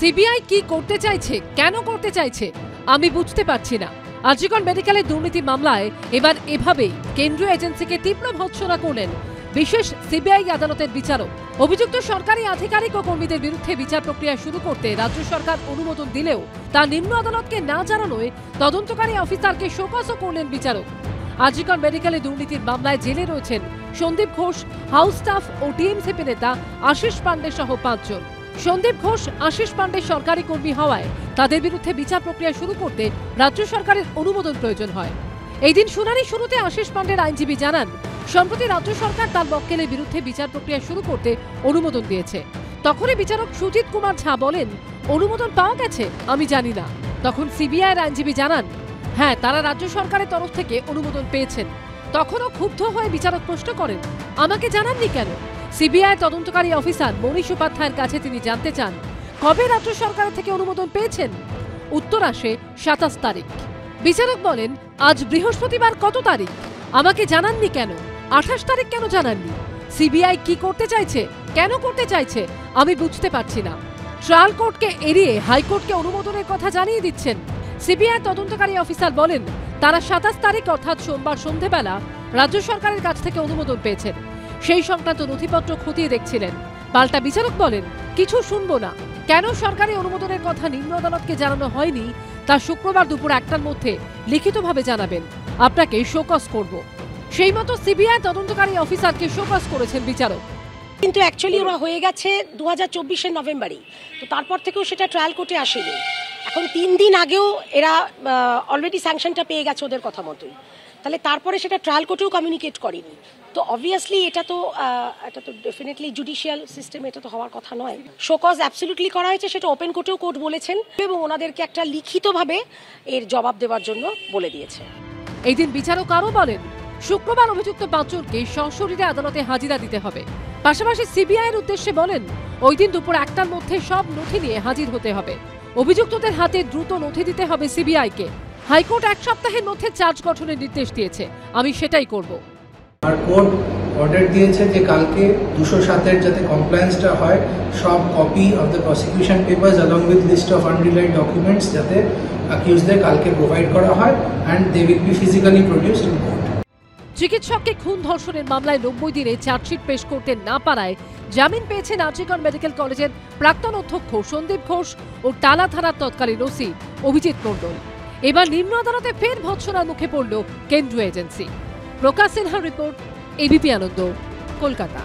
CBI কি করতে চাইছে, কেন করতে চাইছে আমি বুঝতে পারছি না। আরজিকর মেডিকেলের দুর্নীতি মামলায় এবার এভাবেই কেন্দ্রীয় এজেন্সিকে তীব্র ভর্ৎসনা করলেন বিশেষ সিবিআই আদালতের বিচারক। অভিযুক্ত সরকারি আধিকারিক ও কর্মীদের বিরুদ্ধে বিচার প্রক্রিয়া শুরু করতে রাজ্য সরকার অনুমোদন দিলেও তা নিম্ন আদালতকে না জানানোয় তদন্তকারী অফিসারকে শোকজও করলেন বিচারক। আরজিকর মেডিকেলে দুর্নীতির মামলায় জেলে রয়েছেন সন্দীপ ঘোষ, হাউস স্টাফ ও টিএমসিপি নেতা আশিস পান্ডে সহ 5 জন। সন্দীপ ঘোষ, আশিস পান্ডে সরকারি কর্মী হওয়ায় তাদের বিরুদ্ধে বিচার প্রক্রিয়া শুরু করতে রাজ্য সরকারের অনুমোদন প্রয়োজন হয়। এই দিন শুনানি শুরুতে আশিস পান্ডের আইনজীবী জানান, সম্প্রতি রাজ্য সরকার তার মক্কেলের বিরুদ্ধে বিচার প্রক্রিয়া শুরু করতে অনুমোদন দিয়েছে। তখনই বিচারক সুজিত কুমার ঝা বলেন, অনুমোদন পাওয়া গেছে আমি জানি না। তখন সিবিআইয়ের আইনজীবী জানান, হ্যাঁ তারা রাজ্য সরকারের তরফ থেকে অনুমোদন পেয়েছেন। তখনও ক্ষুব্ধ হয়ে বিচারক প্রশ্ন করেন, আমাকে জানাননি কেন? সিবিআই তদন্তকারী অফিসার মনীষ উপাধ্যায়ের কাছে তিনি জানতে চান, কবে রাজ্য সরকারের থেকে অনুমোদন পেয়েছেন? উত্তর আসে 27 তারিখ। বিচারক বলেন, আজ বৃহস্পতিবার কত তারিখ? আমাকে জানাননি কেন? 28 তারিখ কেন জানাননি? সিবিআই কি করতে চাইছে, কেন করতে চাইছে আমি বুঝতে পারছি না। ট্রায়াল কোর্টকে এড়িয়ে হাইকোর্টকে অনুমোদনের কথা জানিয়ে দিচ্ছেন। সিবিআই তদন্তকারী অফিসার বলেন, তারা 27 তারিখ অর্থাৎ সোমবার সন্ধেবেলা রাজ্য সরকারের কাছ থেকে অনুমোদন পেয়েছেন। সেই সংক্রান্ত নথিপত্র খতিয়ে দেখছিলেন। পাল্টা বিচারক বলেন, কিছু শুনবো না। কেন সরকারি অনুমোদনের কথা নিম্ন আদালতকে জানানো হয়নি তা শুক্রবার দুপুর 1টার মধ্যে লিখিতভাবে জানাবেন, আপনাকে শোকজ করব। সেই মতো সিবিআই তদন্তকারী অফিসারকে শোকজ করেছেন বিচারক। কিন্তু অ্যাকচুয়ালি ওরা হয়ে গেছে 2024-এর নভেম্বরই, তো তারপর থেকেও সেটা ট্রায়াল কোর্টে আসেনি। এখন 3 দিন আগেও এরা অলরেডি স্যাংশনটা পেয়ে গেছে ওদের কথা মতোই, তাহলে তারপরে সেটা ট্রায়াল কোর্টেও কমিউনিকেট করেনি। তো অবভিয়াসলি এটা তো ডেফিনেটলি জুডিশিয়াল সিস্টেম, এটা তো হওয়ার কথা নয়। শোকজ অ্যাবসলিউটলি করা হয়েছে, সেটা ওপেন কোর্টেও কোর্ট বলেছেন এবং ওনাদেরকে একটা লিখিতভাবে এর জবাব দেওয়ার জন্য বলে দিয়েছে। এই দিন বিচারক আরও বলেন, শুক্রবার অভিযুক্ত 5 জনকে সশরীরে আদালতে হাজিরা দিতে হবে। পাশাপাশি সিবিআইয়ের উদ্দেশ্যে বলেন, ওই দিন দুপুর 1টার মধ্যে সব নথি নিয়ে হাজির হতে হবে। অভিযুক্তদের হাতে দ্রুত নথি দিতে হবে সিবিআইকে। হাইকোর্ট 1 সপ্তাহের মধ্যে চার্জ গঠনের নির্দেশ দিয়েছে, আমি সেটাই করব। আর কোর্ট অর্ডার দিয়েছে যে কালকে 207-এর যাতে কমপ্লায়েন্সটা হয়, সব copy of the prosecution papers along with list of unrelied documents যাতে অ্যাকিউজদের কালকে প্রোভাইড করা হয় and they will be physically produced in court. চিকিৎসককে খুন ধর্ষণের মামলায় 90 দিনে চার্জশিট পেশ করতে না পারায় জামিন পেয়েছেন আরজিকর মেডিকেল কলেজের প্রাক্তন অধ্যক্ষ সন্দীপ ঘোষ ও টালা থানার তৎকালীন ওসি অভিজিৎ মণ্ডল। এবার নিম্ন আদালতে ফের ভর্ৎসনার মুখে পড়ল কেন্দ্রীয় এজেন্সি। প্রকাশ সিনহার রিপোর্ট, এবিপি আনন্দ, কলকাতা।